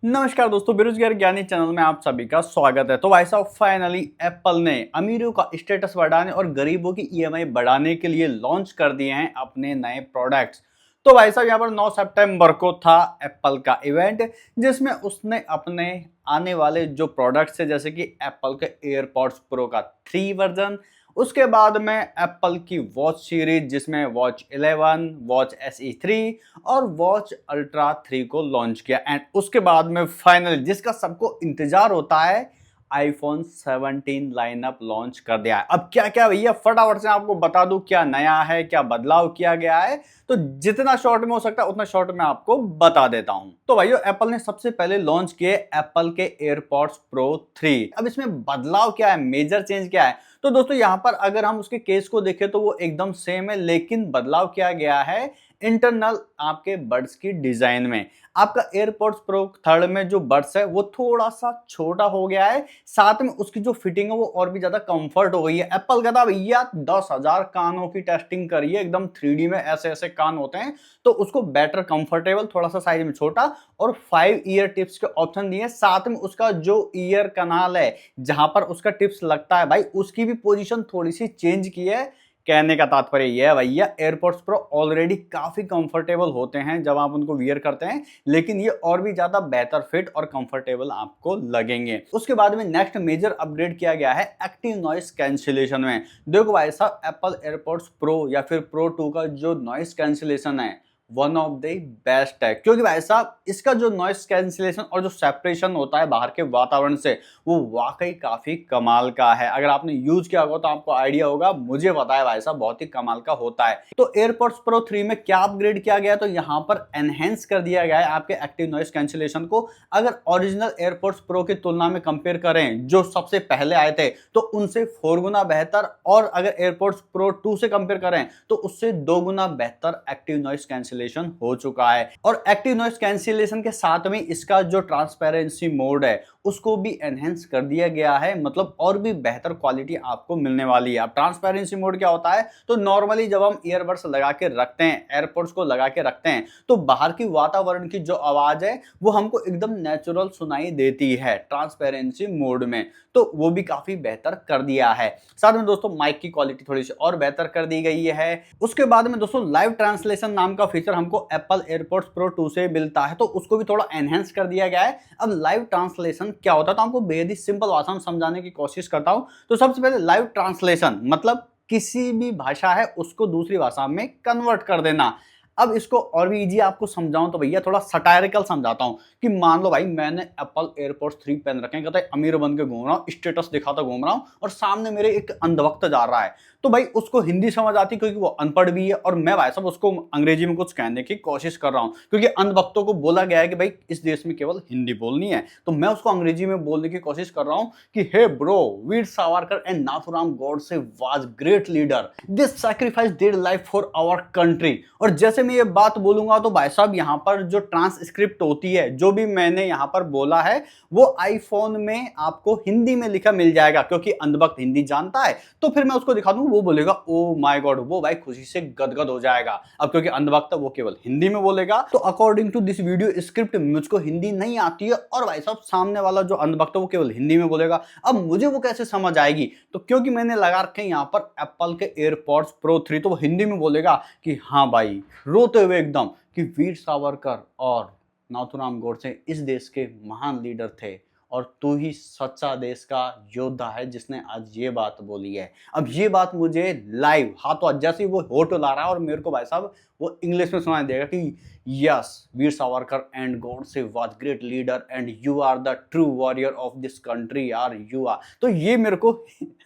नमस्कार दोस्तों, बेरोजगार ज्ञानी चैनल में आप सभी का स्वागत है। तो भाई साहब, फाइनली एप्पल ने अमीरों का स्टेटस बढ़ाने और गरीबों की ईएमआई बढ़ाने के लिए लॉन्च कर दिए हैं अपने नए प्रोडक्ट्स। तो भाई साहब, यहाँ पर 9 सितंबर को था एप्पल का इवेंट, जिसमें उसने अपने आने वाले जो प्रोडक्ट्स है, जैसे कि एप्पल के एयरपॉड्स प्रो का 3 वर्जन, उसके बाद में एप्पल की वॉच सीरीज जिसमें वॉच 11, वॉच एसई 3 और वॉच अल्ट्रा 3 को लॉन्च किया। एंड उसके बाद में फाइनल जिसका सबको इंतजार होता है, आईफोन 17 लाइनअप लॉन्च कर दिया है। अब क्या क्या भैया, फटाफट से आपको बता दूं क्या नया है, क्या बदलाव किया गया है। तो जितना शॉर्ट में हो सकता है उतना शॉर्ट में आपको बता देता हूं। तो भाइयों, एप्पल ने सबसे पहले लॉन्च किए एप्पल के एयरपॉड्स प्रो 3। अब इसमें बदलाव क्या है, मेजर चेंज क्या है? तो दोस्तों, यहां पर अगर हम उसके केस को देखें तो वो एकदम सेम है, लेकिन बदलाव किया गया है इंटरनल आपके बड्स की डिजाइन में। आपका एयरपॉड्स प्रो थर्ड में जो बड्स है वो थोड़ा सा छोटा हो गया है, साथ में उसकी जो फिटिंग है वो और भी ज्यादा कंफर्ट हो गई है। एप्पल कहता भैया 10,000 कानों की टेस्टिंग करिए, एकदम 3D में ऐसे ऐसे कान होते हैं, तो उसको बेटर कंफर्टेबल, थोड़ा सा साइज में छोटा और 5 ईयर टिप्स के ऑप्शन दिए। साथ में उसका जो ईयर कनाल है, जहां पर उसका टिप्स लगता है भाई, उसकी भी पोजीशन थोड़ी सी चेंज की है। कहने का तात्पर्य यह है भैया, एयरपॉड्स प्रो ऑलरेडी काफी कंफर्टेबल होते हैं जब आप उनको वियर करते हैं, लेकिन ये और भी ज्यादा बेहतर फिट और कंफर्टेबल आपको लगेंगे। उसके बाद में नेक्स्ट मेजर अपग्रेड किया गया है एक्टिव नॉइस कैंसिलेशन में। देखो भाई साहब, एप्पल एयरपॉड्स प्रो या फिर प्रो 2 का जो नॉइस कैंसिलेशन है, वन ऑफ द बेस्ट है। क्योंकि भाई साहब, इसका जो नॉइस कैंसिलेशन और जो सेपरेशन होता है बाहर के वातावरण से, वो वाकई काफी कमाल का है। अगर आपने यूज किया होगा तो आपको आइडिया होगा, मुझे पता है भाई साहब, बहुत ही कमाल का होता है। तो एयरपॉड्स प्रो 3 में क्या अपग्रेड किया गया, तो यहाँ पर एनहेंस कर दिया गया है आपके एक्टिव नॉइस कैंसिलेशन को। अगर ओरिजिनल एयरपॉड्स प्रो की तुलना में कंपेयर करें जो सबसे पहले आए थे, तो उनसे 4 गुना बेहतर, और अगर एयरपॉड्स प्रो 2 से कंपेयर करें तो उससे 2 गुना बेहतर एक्टिव नॉइस कैंसिलेशन हो चुका है। और एक्टिव नॉइस कैंसिलेशन के साथ में इसका जो ट्रांसपेरेंसी मोड है उसको भी एनहेंस कर दिया गया है, मतलब और भी बेहतर क्वालिटी आपको मिलने वाली है। अब ट्रांसपेरेंसी मोड क्या होता है, तो नॉर्मली जब हम ईयरबड्स लगा के रखते हैं, एयरपोर्ट्स को लगा के रखते हैं, तो बाहर की वातावरण की जो आवाज है वो हमको एकदम नेचुरल सुनाई देती है ट्रांसपेरेंसी मोड में। तो वो भी काफी बेहतर कर दिया है। साथ में दोस्तों, माइक की क्वालिटी थोड़ी सी और बेहतर कर दी गई है। उसके बाद में दोस्तों, लाइव ट्रांसलेशन नाम का फीचर हमको एप्पल एयरपॉड्स प्रो 2 से मिलता है, तो उसको भी थोड़ा एनहेंस कर दिया गया है। अब लाइव ट्रांसलेशन क्या होता है, तो आपको बेहद ही सिंपल भाषा में समझाने की कोशिश करता हूं। तो सबसे पहले लाइव ट्रांसलेशन मतलब किसी भी भाषा है उसको दूसरी भाषा में कन्वर्ट कर देना। अब इसको और भी इजी आपको समझाऊं तो भैया थोड़ा सटायरिकल समझाता हूं कि मान लो भाई, मैंने एप्पल एयरपॉड्स 3 पहन रखे हैं, कहता है अमीर बन के घूम रहा हूं, स्टेटस दिखाता घूम रहा हूं, और सामने मेरे एक अंधभक्त जा रहा है। तो भाई उसको हिंदी समझ आती क्योंकि वो अनपढ़ भी है, और मैं भाई साहब उसको अंग्रेजी में कुछ कहने की कोशिश कर रहा हूं, क्योंकि अंधभक्तों को बोला गया है कि भाई इस देश में केवल हिंदी बोलनी है। तो मैं उसको अंग्रेजी में बोलने की कोशिश कर रहा हूं कि hey bro, Veer Savarkar and Nathuram Godse was great leader, this sacrifice their life for our country. और जैसे मैं ये बात बोलूंगा तो भाई साहब, यहाँ पर जो ट्रांसक्रिप्ट होती है, जो भी मैंने यहाँ पर बोला है, वो आईफोन में आपको हिंदी में लिखा मिल जाएगा, क्योंकि अंधभक्त हिंदी जानता है। तो फिर मैं उसको दिखा दूं, वो बोलेगा ओ माय गॉड, वो भाई खुशी से गदगद हो जाएगा। अब क्योंकि अंधभक्त वो केवल हिंदी में बोलेगा, तो according to this video script मुझको हिंदी नहीं आती है, और भाई साहब सामने वाला जो अंधभक्त है वो केवल हिंदी में बोलेगा। अब मुझे वो कैसे समझ आएगी? तो क्योंकि मैंने लगा रखे यहाँ पर एप्पल के एयरपॉड्स प्रो 3, तो वो हिंदी में बोलेगा कि हाँ भाई, रोते हुए एकदम, कि वीर सावरकर और नाथुराम गोडसे इस देश के महान लीडर थे, और तू ही सच्चा देश का योद्धा है जिसने आज ये बात बोली है। अब ये बात मुझे लाइव हाथों हाथ, जैसे वो होठ ला रहा है और मेरे को भाई साहब वो इंग्लिश में सुनाई देगा कि yes, Veer Savarkar and Godse was great leader and you are the true warrior of this country, are you are. तो ये मेरे को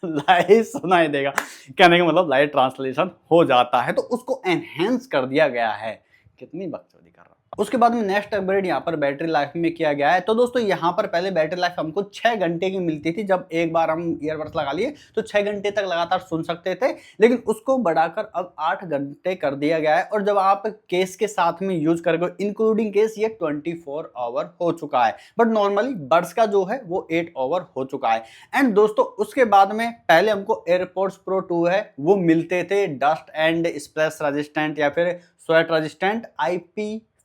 लाइव सुनाई देगा। कहने का मतलब लाइव ट्रांसलेशन हो जाता है, तो उसको एनहेंस कर दिया गया है। कितनी बकचोदी कर रहा हूं। उसके बाद में नेक्स्ट अपग्रेड यहाँ पर बैटरी लाइफ में किया गया है। तो दोस्तों, यहाँ पर पहले बैटरी लाइफ हमको 6 घंटे की मिलती थी। जब एक बार हम ईयरबड्स लगा लिए तो 6 घंटे तक लगातार सुन सकते थे, लेकिन उसको बढ़ाकर अब 8 घंटे कर दिया गया है। और जब आप केस के साथ में यूज करोगे, इंक्लूडिंग केस, ये 24 आवर हो चुका है। बट नॉर्मली बड्स का जो है वो 8 आवर हो चुका है। एंड दोस्तों, उसके बाद में पहले हमको एयरपॉड्स प्रो 2 है वो मिलते थे डस्ट एंड स्प्लैश रेजिस्टेंट या फिर स्वेट रेजिस्टेंट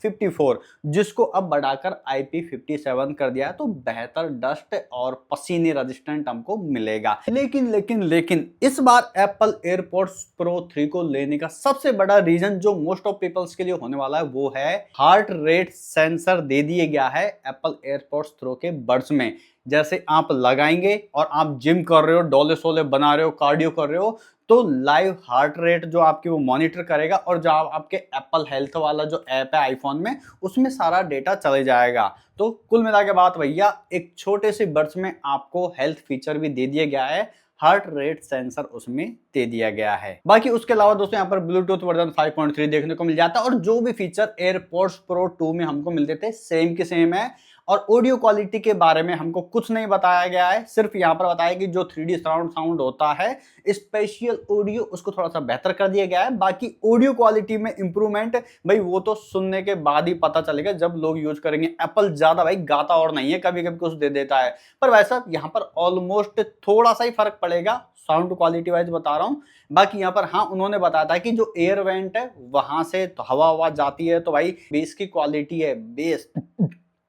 IP54, जिसको अब बढ़ाकर IP57 कर दिया है। तो बेहतर डस्ट और पसीने रेजिस्टेंट हमको मिलेगा। लेकिन इस बार एप्पल एयरपॉड्स प्रो 3 को लेने का सबसे बड़ा रीजन जो मोस्ट ऑफ पीपल्स के लिए होने वाला है वो है हार्ट रेट सेंसर दे दिया गया है एप्पल एयरपॉड्स प्रो के बड्स में। जैसे आप लगाएंगे और आप जिम कर रहे हो, डोले सोले बना रहे हो, कार्डियो कर रहे हो, तो लाइव हार्ट रेट जो आपकी वो मॉनिटर करेगा और जो आपके एप्पल हेल्थ वाला जो ऐप है आईफोन में, उसमें सारा डेटा चले जाएगा। तो कुल मिला के बात भैया, एक छोटे से बड्स में आपको हेल्थ फीचर भी दे दिया गया है, हार्ट रेट सेंसर उसमें दे दिया गया है। बाकी उसके अलावा दोस्तों यहाँ पर ब्लूटूथ वर्जन 5.3 देखने को मिल जाता है और जो भी फीचर एयरपॉड्स प्रो 2 में हमको मिलते थे सेम के सेम है। और ऑडियो क्वालिटी के बारे में हमको कुछ नहीं बताया गया है, सिर्फ यहाँ पर बताया कि जो 3D सराउंड साउंड होता है, स्पेशल ऑडियो, उसको थोड़ा सा बेहतर कर दिया गया है। बाकी ऑडियो क्वालिटी में इंप्रूवमेंट भाई वो तो सुनने के बाद ही पता चलेगा जब लोग यूज करेंगे। एप्पल ज्यादा भाई गाता और नहीं है, कभी कभी कुछ दे देता है, पर वैसा यहाँ पर ऑलमोस्ट थोड़ा सा ही फर्क पड़ेगा साउंड क्वालिटी वाइज बता रहा हूँ। बाकी यहाँ पर हाँ उन्होंने बताया था कि जो एयर वेंट है वहां से तो हवा जाती है, तो भाई बेस की क्वालिटी है, बेस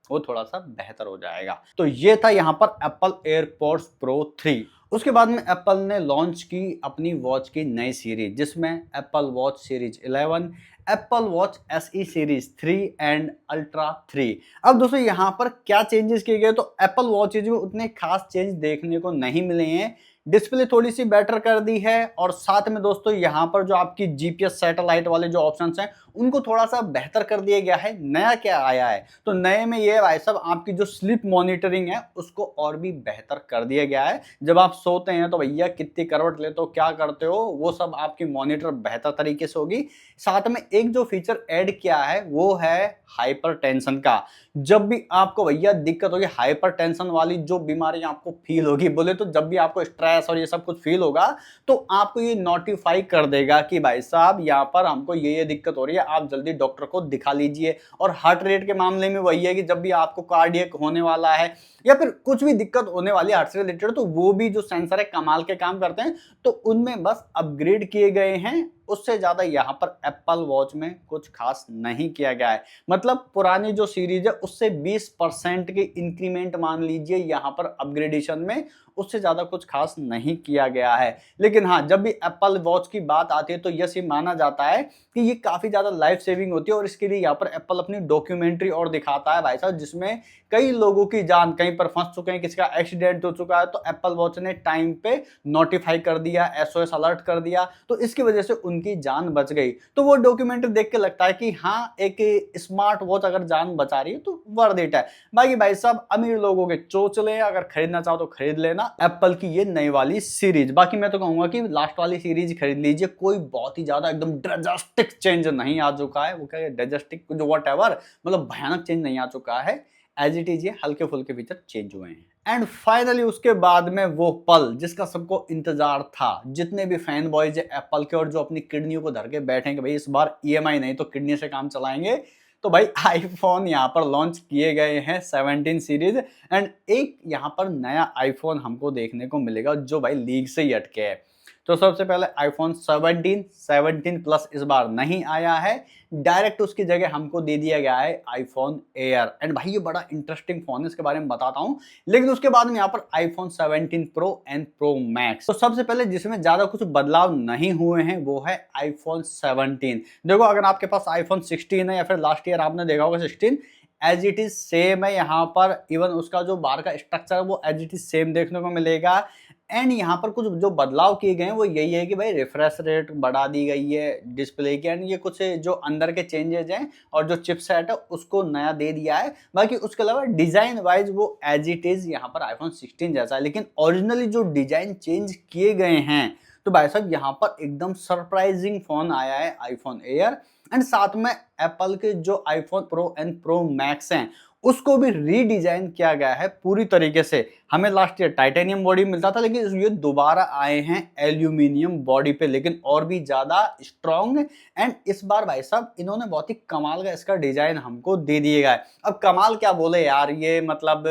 वो थोड़ा सा बेहतर हो जाएगा। तो ये था यहाँ पर एप्पल एयरपॉड्स प्रो 3। उसके बाद में एप्पल ने लॉन्च की अपनी वॉच की नई सीरीज, जिसमें Apple watch series 11, Apple watch SE series 3 and ultra 3। अब दोस्तों यहाँ पर क्या चेंजेस किए गए, तो एप्पल वॉचेज में उतने खास चेंज देखने को नहीं मिले हैं। डिस्प्ले थोड़ी सी बेटर कर दी है और साथ में दोस्तों यहाँ पर जो आपकी GPS सैटेलाइट वाले जो ऑप्शंस हैं उनको थोड़ा सा बेहतर कर दिया गया है। नया क्या आया है, तो नए में ये भाई साहब आपकी जो स्लीप मॉनिटरिंग है उसको और भी बेहतर कर दिया गया है। जब आप सोते हैं तो भैया कितनी करवट लेते हो, क्या करते हो, वो सब आपकी मॉनिटर बेहतर तरीके से होगी। साथ में एक जो फीचर ऐड किया है वो है हाइपर टेंशन का। जब भी आपको भैया दिक्कत होगी, हाइपर टेंशन वाली जो बीमारी आपको फील होगी, बोले तो जब भी आपको स्ट्रेस और ये सब कुछ फील होगा तो आपको ये नोटिफाई कर देगा कि भाई साहब यहाँ पर हमको ये दिक्कत हो रही है, आप जल्दी डॉक्टर को दिखा लीजिए। और हार्ट रेट के मामले में वही है कि जब भी आपको कार्डियक होने वाला है या फिर कुछ भी दिक्कत होने वाली है हार्ट से रिलेटेड, तो वो भी जो सेंसर है कमाल के काम करते हैं। तो उनमें बस अपग्रेड किए गए हैं, उससे ज्यादा यहाँ पर एप्पल वॉच में कुछ खास नहीं किया गया है। मतलब पुरानी जो सीरीज है उससे 20% की इंक्रीमेंट मान लीजिए यहाँ पर अपग्रेडेशन में, उससे ज्यादा कुछ खास नहीं किया गया है। लेकिन हाँ, जब भी एप्पल वॉच की बात आती है तो यह माना जाता है कि ये काफी ज्यादा लाइफ सेविंग होती है और इसके लिए यहाँ पर एप्पल अपनी डॉक्यूमेंट्री और दिखाता है भाई साहब, जिसमें कई लोगों की जान कहीं पर फंस चुके हैं, किसी का एक्सीडेंट हो चुका है, तो एप्पल वॉच ने टाइम पे नोटिफाई कर दिया, SOS अलर्ट कर दिया, तो इसकी वजह से उनकी जान बच गई। तो वो डॉक्यूमेंट्री देख के लगता है कि हाँ, एक स्मार्ट वॉच अगर जान बचा रही है तो वर्थ इट है। बाकी भाई साहब अमीर लोगों के चोचले, अगर खरीदना चाहो तो खरीद लेना एप्पल की ये नई वाली सीरीज। बाकी मैं तो कहूंगा कि लास्ट वाली सीरीज खरीद लीजिए, कोई बहुत ही ज्यादा एकदम ड्रास्टिक चेंज नहीं आ चुका है, वो क्या ड्रास्टिक जो व्हाटएवर, मतलब भयानक चेंज नहीं आ चुका है, एज इट इज ये हल्के फुल्के फीचर चेंज हुए हैं। एंड फाइनली उसके बाद में वो पल जिसका सबको इंतजार था, जितने भी फैन बॉयज है एप्पल के और जो अपनी किडनियों को धर के बैठेंगे भाई इस बार EMI नहीं तो किडनी से काम चलाएंगे, तो भाई आईफोन यहाँ पर लॉन्च किए गए हैं 17 सीरीज। एंड एक यहाँ पर नया आईफोन हमको देखने को मिलेगा जो भाई लीक से ही अटके है। तो सबसे पहले आईफोन 17 प्लस इस बार नहीं आया है, डायरेक्ट उसकी जगह हमको दे दिया गया है आईफोन एयर। एंड भाई ये बड़ा इंटरेस्टिंग फोन है, इसके बारे में बताता हूं। लेकिन उसके बाद में यहाँ पर iPhone 17 pro and pro max. तो सबसे पहले जिसमें ज्यादा कुछ बदलाव नहीं हुए हैं वो है आईफोन 17। देखो अगर आपके पास आईफोन 16 है या फिर लास्ट ईयर आपने देखा होगा 16, एज इट इज सेम है यहाँ पर। इवन उसका जो बाहर का स्ट्रक्चर है वो एज इट इज सेम देखने को मिलेगा। एंड यहाँ पर कुछ जो बदलाव किए गए हैं वो यही है कि भाई रिफ्रेश रेट बढ़ा दी गई है डिस्प्ले की, एंड ये कुछ जो अंदर के चेंजेस हैं और जो चिपसेट है उसको नया दे दिया है। बाकी उसके अलावा डिजाइन वाइज वो एज इट इज यहाँ पर आईफोन 16 जैसा है, लेकिन ओरिजिनली जो डिजाइन चेंज किए गए हैं, तो भाई साहब यहाँ पर एकदम सरप्राइजिंग फोन आया है आईफोन एयर। एंड साथ में एप्पल के जो iPhone pro and pro max हैं उसको भी रीडिजाइन किया गया है पूरी तरीके से। हमें लास्ट ईयर टाइटेनियम बॉडी मिलता था, लेकिन ये दोबारा आए हैं एल्यूमिनियम बॉडी पे, लेकिन और भी ज्यादा स्ट्रॉन्ग। एंड इस बार भाई साहब इन्होंने बहुत ही कमाल का इसका डिजाइन हमको दे दिएगा है। अब कमाल क्या बोले यार, ये मतलब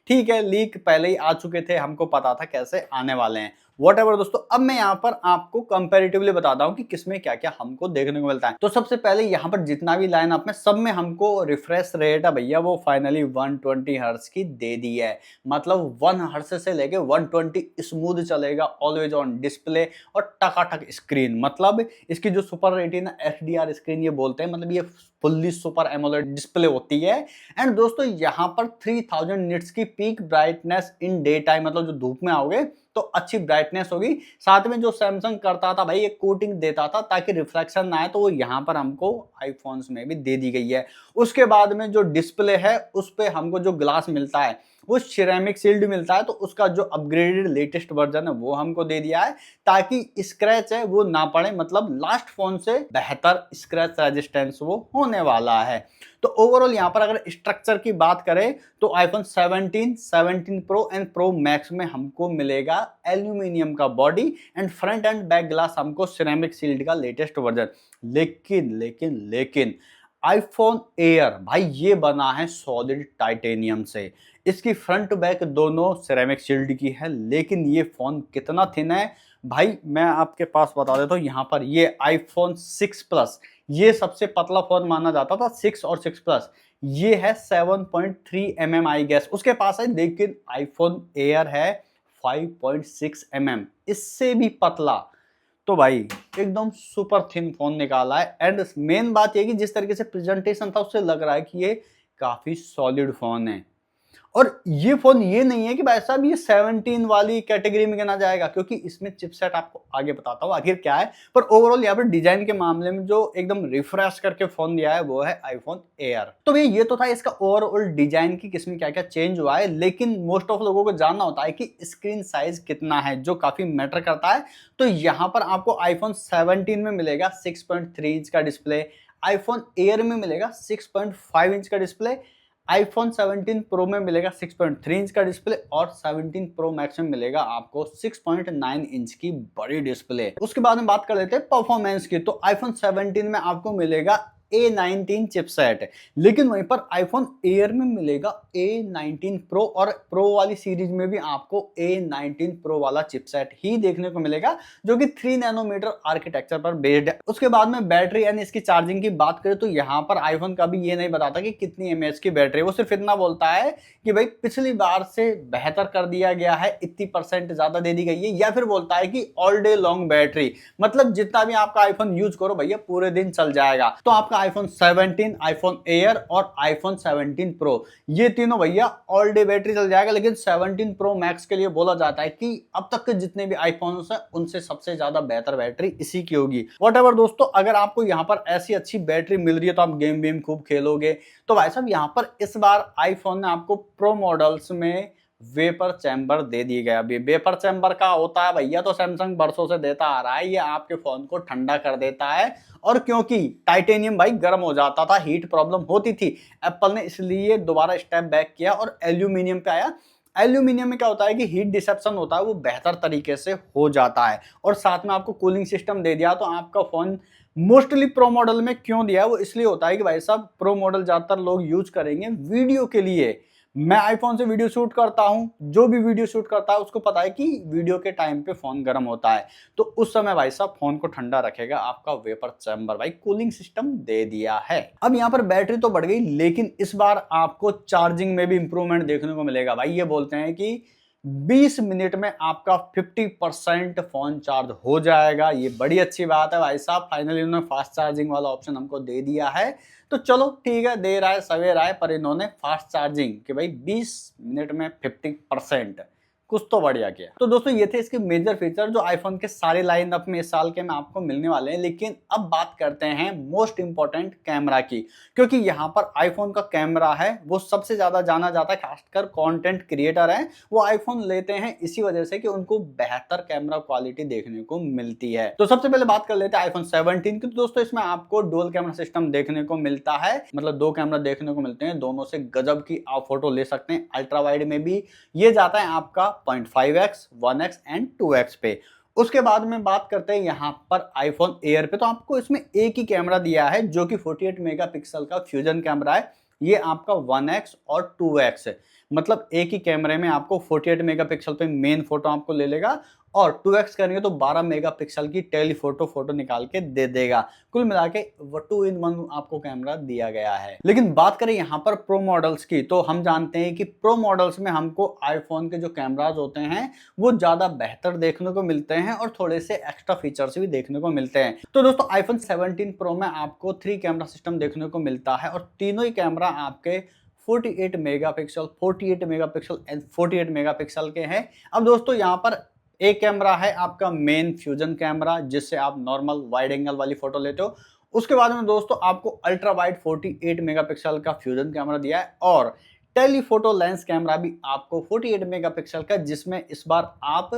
ठीक है लीक पहले ही आ चुके थे, हमको पता था कैसे आने वाले हैं। व्हाटएवर दोस्तों, अब मैं यहाँ पर आपको कंपैरेटिवली बताता हूँ कि किसमें क्या क्या हमको देखने को मिलता है। तो सबसे पहले यहाँ पर जितना भी लाइन अप में सब में हमको रिफ्रेश रेट है भैया वो फाइनली 120 हर्ट्ज की दे दी है। मतलब 1 हर्ट्ज से लेके 120 स्मूथ चलेगा, ऑलवेज ऑन डिस्प्ले और टकाटक स्क्रीन। मतलब इसकी जो सुपर रेटिना एचडीआर स्क्रीन ये बोलते हैं, मतलब ये फुल्ली सुपर एमोलेड डिस्प्ले होती है। एंड दोस्तों यहाँ पर 3000 निट्स की peak brightness in day time, मतलब जो धूप में आओगे तो अच्छी ब्राइटनेस होगी। साथ में जो सैमसंग करता था भाई, एक कोटिंग देता था ताकि रिफ्लेक्शन ना आए, तो वो यहाँ पर हमको आईफोन्स में भी दे दी गई है। उसके बाद में जो डिस्प्ले है उस पे हमको जो ग्लास मिलता है वो सिरेमिक सील्ड मिलता है, तो उसका जो अपग्रेडेड लेटेस्ट वर्जन है वो हमको दे दिया है ताकि स्क्रैच है वो ना पड़े। मतलब लास्ट फोन से बेहतर स्क्रैच रेजिस्टेंस वो होने वाला है। तो ओवरऑल यहाँ पर अगर स्ट्रक्चर की बात करें तो iPhone 17, 17 pro and pro max में हमको मिलेगा एल्यूमिनियम का body and front end back glass हमको सिरेमिक सील्ड का लेटेस्ट वर्जन। लेकिन आईफोन एयर भाई ये बना है सॉलिड टाइटेनियम से। इसकी फ्रंट बैक दोनों सिरेमिक शील्ड की है, लेकिन ये फोन कितना थिन है भाई मैं आपके पास बता देता हूँ। यहाँ पर ये आईफोन 6 प्लस ये सबसे पतला फोन माना जाता था, 6 और 6 प्लस ये है 7.3 mm आई गेस उसके पास है, लेकिन आईफोन एयर है 5.6 mm, इससे भी पतला। तो भाई एकदम सुपर थिन फोन निकाला है। एंड मेन बात ये कि जिस तरीके से प्रेजेंटेशन था उससे लग रहा है कि ये काफी सॉलिड फोन है। और ये फोन ये नहीं है कि भाई साहब ये 17 वाली कैटेगरी में गिना जाएगा, क्योंकि इसमें चिपसेट आपको आगे बताता हूँ आखिर क्या है। पर ओवरऑल यहाँ पर डिजाइन के मामले में जो एकदम रिफ्रेश करके फोन दिया है वो है आईफोन एयर। तो भैया ये तो था इसका ओवरऑल डिजाइन की किसमें क्या क्या चेंज हुआ है, लेकिन मोस्ट ऑफ लोगों को जानना होता है कि स्क्रीन साइज कितना है, जो काफी मैटर करता है। तो यहाँ पर आपको आईफोन 17 में मिलेगा 6.3 इंच का डिस्प्ले, आईफोन एयर में मिलेगा 6.5 इंच का डिस्प्ले, आईफोन 17 प्रो में मिलेगा 6.3 इंच का डिस्प्ले और 17 प्रो मैक्स में मिलेगा आपको 6.9 इंच की बड़ी डिस्प्ले। उसके बाद में बात कर लेते हैं परफॉर्मेंस की। तो आईफोन 17 में आपको मिलेगा A19 चिपसेट, लेकिन वहीं पर आईफोन एयर में मिलेगा A19 प्रो और प्रो वाली सीरीज में भी आपको A19 प्रो वाला चिपसेट ही देखने को मिलेगा, जो कि 3 नैनोमीटर आर्किटेक्चर पर बेस्ड है। उसके बाद में बैटरी यानी इसकी चार्जिंग की बात करें तो यहाँ पर आईफोन का भी ये नहीं बताता कि कितनी एमएएच की बैटरी, वो सिर्फ इतना बोलता है कि भाई पिछली बार से बेहतर कर दिया गया है, इतनी परसेंट ज्यादा दे दी गई है, या फिर बोलता है कि ऑल डे लॉन्ग बैटरी, मतलब जितना भी आपका आईफोन यूज करो भैया पूरे दिन चल जाएगा। तो आपका आईफोन 17, आईफोन एयर और आईफोन 17 प्रो ये तीनों भैया ऑल डे बैटरी चल जाएगा। लेकिन 17 प्रो मैक्स के लिए बोला जाता है कि अब तक के जितने भी आईफोन्स हैं उनसे सबसे ज्यादा बेहतर बैटरी इसी की होगी। व्हाटएवर दोस्तों, अगर आपको यहाँ पर ऐसी अच्छी बैटरी मिल रही है तो आप गेम वेम खूब खेलोगे। तो भाई साहब यहाँ पर इस बार आईफोन ने आपको प्रो मॉडल्स में वेपर चैम्बर दे दी गया। अभी वेपर चैम्बर का होता है भैया तो सैमसंग बरसों से देता आ रहा है, ये आपके फोन को ठंडा कर देता है। और क्योंकि टाइटेनियम भाई गर्म हो जाता था, हीट प्रॉब्लम होती थी, एप्पल ने इसलिए दोबारा स्टेप बैक किया और एल्यूमिनियम पे आया। एल्यूमिनियम में क्या होता है कि हीट डिसेप्शन होता है वो बेहतर तरीके से हो जाता है, और साथ में आपको कूलिंग सिस्टम दे दिया। तो आपका फोन मोस्टली प्रो मॉडल में क्यों दिया है वो इसलिए होता है कि भाई साहब प्रो मॉडल ज्यादातर लोग यूज करेंगे वीडियो के लिए। मैं आईफोन से वीडियो शूट करता हूं, जो भी वीडियो शूट करता है उसको पता है कि वीडियो के टाइम पे फोन गर्म होता है, तो उस समय भाई साहब फोन को ठंडा रखेगा आपका वेपर चैम्बर। भाई कूलिंग सिस्टम दे दिया है। अब यहाँ पर बैटरी तो बढ़ गई, लेकिन इस बार आपको चार्जिंग में भी इंप्रूवमेंट देखने को मिलेगा। भाई ये बोलते हैं कि 20 मिनट में आपका 50% फोन चार्ज हो जाएगा। ये बड़ी अच्छी बात है भाई साहब, फाइनली उन्होंने फास्ट चार्जिंग वाला ऑप्शन हमको दे दिया है। तो चलो ठीक है, देर आए सवेर आए, पर इन्होंने फास्ट चार्जिंग कि भाई 20 मिनट में 50%, कुछ तो बढ़िया किया। तो दोस्तों ये थे इसके मेजर फीचर जो आईफोन के सारे लाइन अप में इस साल के में आपको मिलने वाले हैं। लेकिन अब बात करते हैं मोस्ट इंपॉर्टेंट कैमरा की, क्योंकि यहाँ पर आईफोन का कैमरा है वो सबसे ज्यादा जाना जाता है, खासकर कंटेंट क्रिएटर है वो आईफोन लेते हैं इसी वजह से कि उनको बेहतर कैमरा क्वालिटी देखने को मिलती है। तो सबसे पहले बात कर लेते हैं आईफोन 17 की। तो दोस्तों इसमें आपको डुअल कैमरा सिस्टम देखने को मिलता है, मतलब 2 कैमरा देखने को मिलते हैं, दोनों से गजब की आप फोटो ले सकते हैं। अल्ट्रा वाइड में भी ये जाता है आपका 0.5x, 1x एंड 2x पे। उसके बाद में बात करते हैं यहाँ पर आईफोन एयर पे। तो आपको इसमें एक ही कैमरा दिया है जो कि 48 मेगापिक्सल का फ्यूजन कैमरा है। ये आपका 1x और 2x है। मतलब एक ही कैमरे में आपको 48 मेगापिक्सल पे मेन फोटो आपको ले लेगा और 2x करेंगे तो 12 मेगापिक्सल की टेलीफोटो फोटो निकाल के दे देगा। कुल मिला के 2-in-1 आपको कैमरा दिया गया है। लेकिन बात करें यहाँ पर प्रो मॉडल्स की, तो हम जानते हैं कि प्रो मॉडल्स में हमको आईफोन के जो कैमराज होते हैं वो ज्यादा बेहतर देखने को मिलते हैं और थोड़े से एक्स्ट्रा फीचर्स भी देखने को मिलते हैं। तो दोस्तों आईफोन 17 प्रो में आपको 3 कैमरा सिस्टम देखने को मिलता है और तीनों ही कैमरा आपके 48 मेगापिक्सल एंड 48 मेगापिक्सल के हैं। अब दोस्तों यहाँ पर एक कैमरा है आपका मेन फ्यूजन कैमरा, जिससे आप नॉर्मल वाइड एंगल वाली फोटो लेते हो। उसके बाद में दोस्तों आपको अल्ट्रा वाइड 48 मेगापिक्सल का फ्यूजन कैमरा दिया है और टेलीफोटो लेंस कैमरा भी आपको 48 मेगापिक्सल का, जिसमें इस बार आप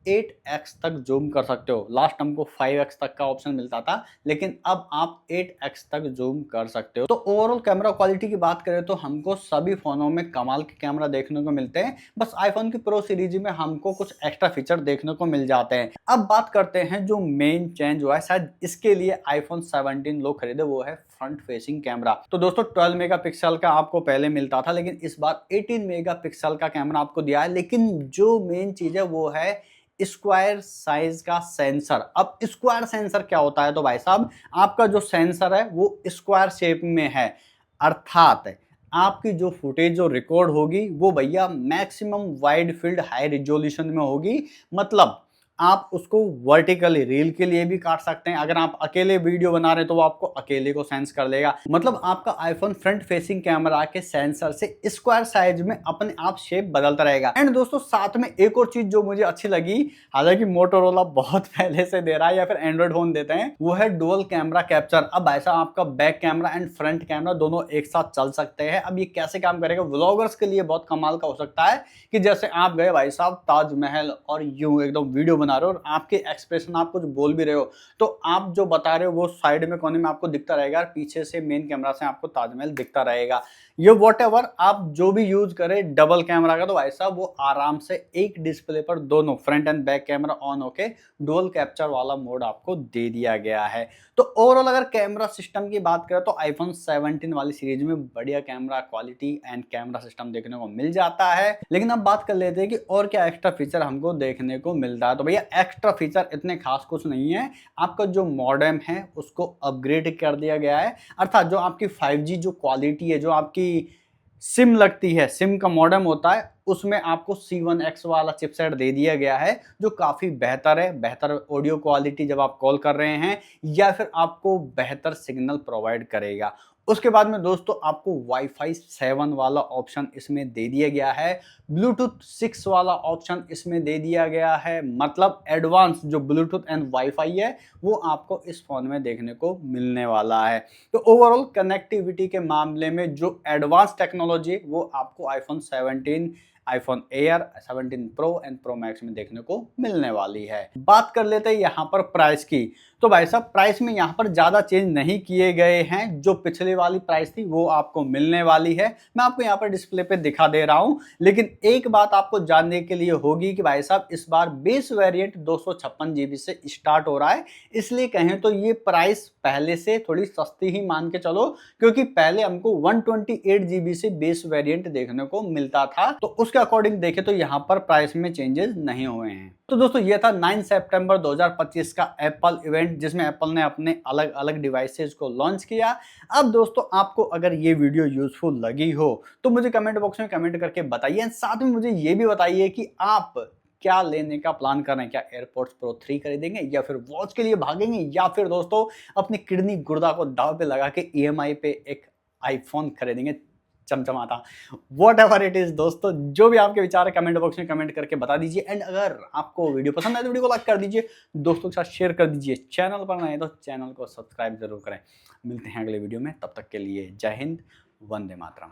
8x तक जूम कर सकते हो। लास्ट हमको 5x तक का ऑप्शन मिलता था, लेकिन अब आप 8x तक जूम कर सकते हो। तो ओवरऑल कैमरा क्वालिटी की बात करें तो हमको सभी फोनों में कमाल के कैमरा देखने को मिलते हैं, बस आईफोन की प्रो सीरीज में हमको कुछ एक्स्ट्रा फीचर देखने को मिल जाते हैं। अब बात करते हैं जो मेन चेंज हुआ है, शायद इसके लिए आईफोन 17 लोग खरीदे, वो है फ्रंट फेसिंग कैमरा। तो दोस्तों 12 मेगापिक्सल का आपको पहले मिलता था, लेकिन इस बार 18 मेगापिक्सल का कैमरा आपको दिया है। लेकिन जो मेन चीज है वो है स्क्वायर साइज का सेंसर। अब स्क्वायर सेंसर क्या होता है, तो भाई साहब आपका जो सेंसर है वो स्क्वायर शेप में है, अर्थात आपकी जो फुटेज जो रिकॉर्ड होगी वो भैया maximum wide field high resolution में होगी। मतलब आप उसको वर्टिकली रील के लिए भी काट सकते हैं। अगर आप अकेले वीडियो बना रहे हैं तो वो आपको अकेले को सेंस कर लेगा। मतलब आपका आईफोन फ्रंट फेसिंग कैमरा के सेंसर से स्क्वायर साइज में अपने आप शेप बदलता रहेगा। एंड दोस्तों साथ में एक और चीज जो मुझे अच्छी लगी, हालांकि मोटोरोला बहुत पहले से दे रहा है या फिर एंड्रॉइड फोन देते हैं, वो है डुअल कैमरा कैप्चर। अब ऐसा आपका back camera and front camera दोनों एक साथ चल सकते हैं। अब ये कैसे काम करेगा, व्लॉगर्स के लिए बहुत कमाल का हो सकता है कि जैसे आप गए भाई साहब ताजमहल और यूं एकदम वीडियो बना रहे हो और आपके एक्सप्रेशन आप कुछ बोल भी रहे हो, तो आप जो बता रहे हो वो साइड में कोने में आपको दिखता रहेगा और पीछे से मेन कैमरा से आपको ताजमहल दिखता रहेगा। ये वॉटएवर आप जो भी यूज करें डबल कैमरा का, तो भाई साहब वो आराम से एक डिस्प्ले पर दोनों front end back camera on होके डुअल कैप्चर वाला मोड आपको दे दिया गया है। तो ओवरऑल अगर कैमरा सिस्टम की बात करें तो आईफोन 17 वाली सीरीज में बढ़िया camera quality and camera system देखने को मिल जाता है। लेकिन अब बात कर लेते हैं कि और क्या एक्स्ट्रा फीचर हमको देखने को मिलता है। तो भैया एक्स्ट्रा फीचर इतने खास कुछ नहीं है। आपका जो मॉडेम है उसको अपग्रेड कर दिया गया है, अर्थात जो आपकी 5G जो क्वालिटी है, जो आपकी सिम लगती है, सिम का मॉडेम होता है, उसमें आपको C1X वाला चिपसेट दे दिया गया है, जो काफ़ी बेहतर है। बेहतर ऑडियो क्वालिटी जब आप कॉल कर रहे हैं या फिर आपको बेहतर सिग्नल प्रोवाइड करेगा। उसके बाद में दोस्तों आपको वाईफाई 7 वाला ऑप्शन इसमें दे दिया गया है, ब्लूटूथ 6 वाला ऑप्शन इसमें दे दिया गया है। मतलब एडवांस जो ब्लूटूथ एंड वाईफाई है वो आपको इस फोन में देखने को मिलने वाला है। तो ओवरऑल कनेक्टिविटी के मामले में जो एडवांस टेक्नोलॉजी वो आपको iPhone 17, iPhone air 17 pro and pro max में देखने को मिलने वाली है। बात कर लेते हैं यहाँ पर प्राइस की। तो भाई साहब प्राइस में यहाँ पर ज़्यादा चेंज नहीं किए गए हैं, जो पिछले वाली प्राइस थी वो आपको मिलने वाली है। मैं आपको यहाँ पर डिस्प्ले पे दिखा दे रहा हूँ। लेकिन एक बात आपको जानने के लिए होगी कि भाई साहब इस बार बेस वेरिएंट 256 GB से स्टार्ट हो रहा है, इसलिए कहें तो ये प्राइस पहले से थोड़ी सस्ती ही मान के चलो, क्योंकि पहले हमको 128 GB से बेस वेरिएंट देखने को मिलता था। तो उसके अकॉर्डिंग देखें तो यहाँ पर प्राइस में चेंजेस नहीं हुए हैं। तो दोस्तों ये था 9 सितंबर 2025 का एप्पल इवेंट, जिसमें एप्पल ने अपने अलग अलग डिवाइसेस को लॉन्च किया। अब दोस्तों आपको अगर ये वीडियो यूजफुल लगी हो तो मुझे कमेंट बॉक्स में कमेंट करके बताइए। साथ में मुझे ये भी बताइए कि आप क्या लेने का प्लान कर रहे हैं, क्या एयरपॉड्स प्रो 3 खरीदेंगे या फिर वॉच के लिए भागेंगे, या फिर दोस्तों अपनी किडनी गुर्दा को दाव पे लगा के EMI पे एक आईफोन खरीदेंगे चमचमाता। वॉट एवर इट इज दोस्तों, जो भी आपके विचार है कमेंट बॉक्स में कमेंट करके बता दीजिए। एंड अगर आपको वीडियो पसंद आए तो वीडियो को लाइक कर दीजिए, दोस्तों के साथ शेयर कर दीजिए। चैनल पर नए तो चैनल को सब्सक्राइब जरूर करें। मिलते हैं अगले वीडियो में, तब तक के लिए जय हिंद, वंदे मातरम।